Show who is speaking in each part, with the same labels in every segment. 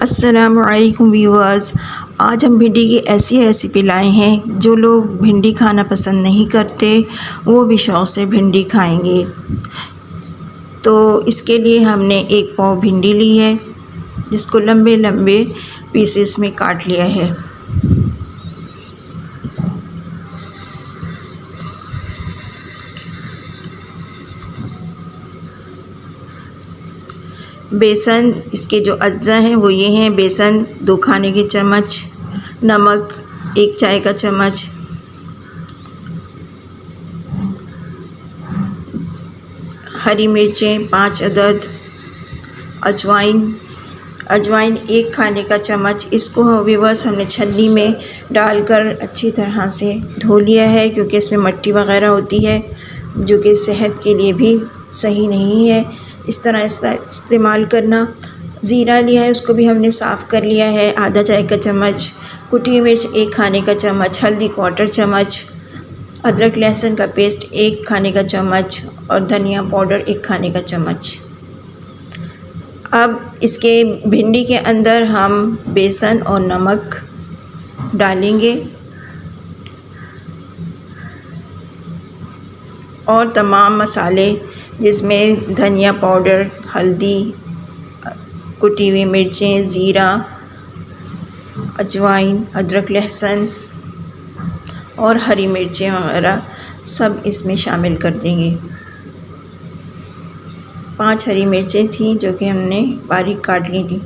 Speaker 1: अस्सलामुअलैकुम व्यूअर्स, आज हम भिंडी की ऐसी रेसिपी लाए हैं जो लोग भिंडी खाना पसंद नहीं करते वो भी शौक़ से भिंडी खाएंगे। तो इसके लिए हमने 1 पाव भिंडी ली है जिसको लंबे लंबे पीसेस में काट लिया है। बेसन, इसके जो अज्जा हैं वो ये हैं: बेसन 2 खाने के चम्मच, नमक 1 चाय का चम्मच, हरी मिर्चें 5 अदद, अजवाइन 1 खाने का चम्मच। इसको व्यूअर्स हमने छन्नी में डालकर अच्छी तरह से धो लिया है क्योंकि इसमें मिट्टी वग़ैरह होती है जो कि सेहत के लिए भी सही नहीं है। इस तरह इसका इस्तेमाल करना। ज़ीरा लिया है, उसको भी हमने साफ़ कर लिया है, आधा चाय का चम्मच, कुटी मिर्च 1 खाने का चम्मच, हल्दी 1/4 चम्मच, अदरक लहसुन का पेस्ट 1 खाने का चम्मच और धनिया पाउडर 1 खाने का चम्मच। अब इसके भिंडी के अंदर हम बेसन और नमक डालेंगे और तमाम मसाले जिसमें धनिया पाउडर, हल्दी, कुटी हुई मिर्चें, ज़ीरा, अजवाइन, अदरक लहसुन और हरी मिर्चें वगैरह सब इसमें शामिल कर देंगे। 5 हरी मिर्चें थी जो कि हमने बारीक काट ली थी।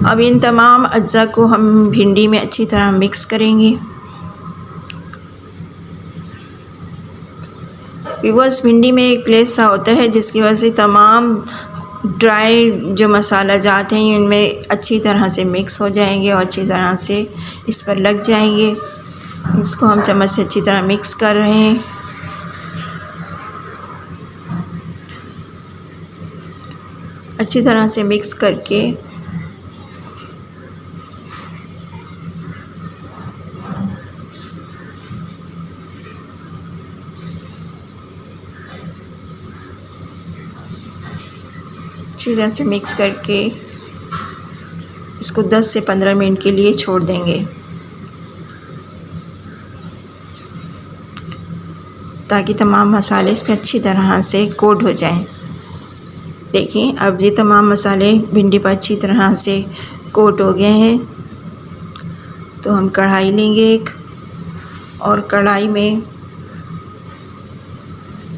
Speaker 1: अब इन तमाम अज्जा को हम भिंडी में अच्छी तरह मिक्स करेंगे। व्यूअर्स, भिंडी में एक ग्लेज़ सा होता है जिसकी वजह से तमाम ड्राई जो मसाला जात हैं इनमें अच्छी तरह से मिक्स हो जाएंगे और अच्छी तरह से इस पर लग जाएंगे। इसको हम चम्मच से अच्छी तरह मिक्स कर रहे हैं। अच्छी तरह से मिक्स करके अच्छी तरह से मिक्स करके इसको 10 से 15 मिनट के लिए छोड़ देंगे ताकि तमाम मसाले इस पर अच्छी तरह से कोट हो जाएं। देखिए, अब ये तमाम मसाले भिंडी पर अच्छी तरह से कोट हो गए हैं। तो हम कढ़ाई लेंगे एक और कढ़ाई में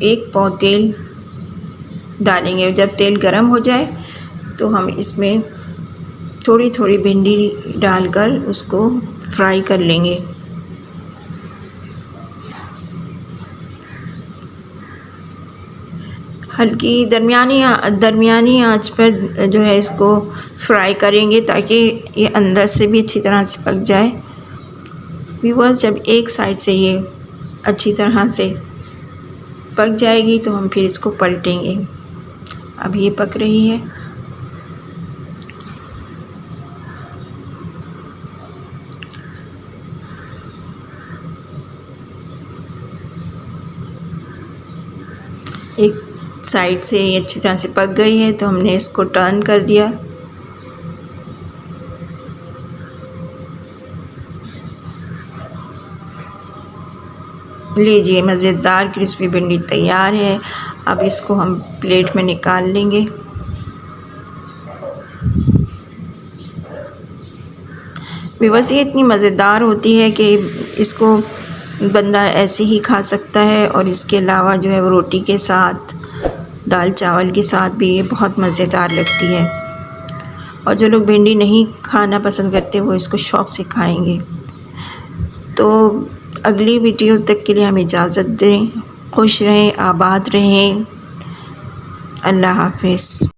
Speaker 1: 1 पाव तेल डालेंगे। जब तेल गरम हो जाए तो हम इसमें थोड़ी थोड़ी भिंडी डालकर उसको फ्राई कर लेंगे। हल्की दरमियानी आंच पर जो है इसको फ्राई करेंगे ताकि ये अंदर से भी अच्छी तरह से पक जाए। व्यूअर्स, जब एक साइड से ये अच्छी तरह से पक जाएगी तो हम फिर इसको पलटेंगे। अब ये पक रही है। एक साइड से ये अच्छी तरह से पक गई है तो हमने इसको टर्न कर दिया। लीजिए, मज़ेदार क्रिस्पी भिंडी तैयार है। अब इसको हम प्लेट में निकाल लेंगे। व्यूअर्स, ये इतनी मज़ेदार होती है कि इसको बंदा ऐसे ही खा सकता है और इसके अलावा जो है वो रोटी के साथ, दाल चावल के साथ भी ये बहुत मज़ेदार लगती है। और जो लोग भिंडी नहीं खाना पसंद करते वो इसको शौक़ से खाएंगे। तो अगली वीडियो तक के लिए हमें इजाज़त दें। खुश रहें, आबाद रहें। अल्लाह हाफ़िज़।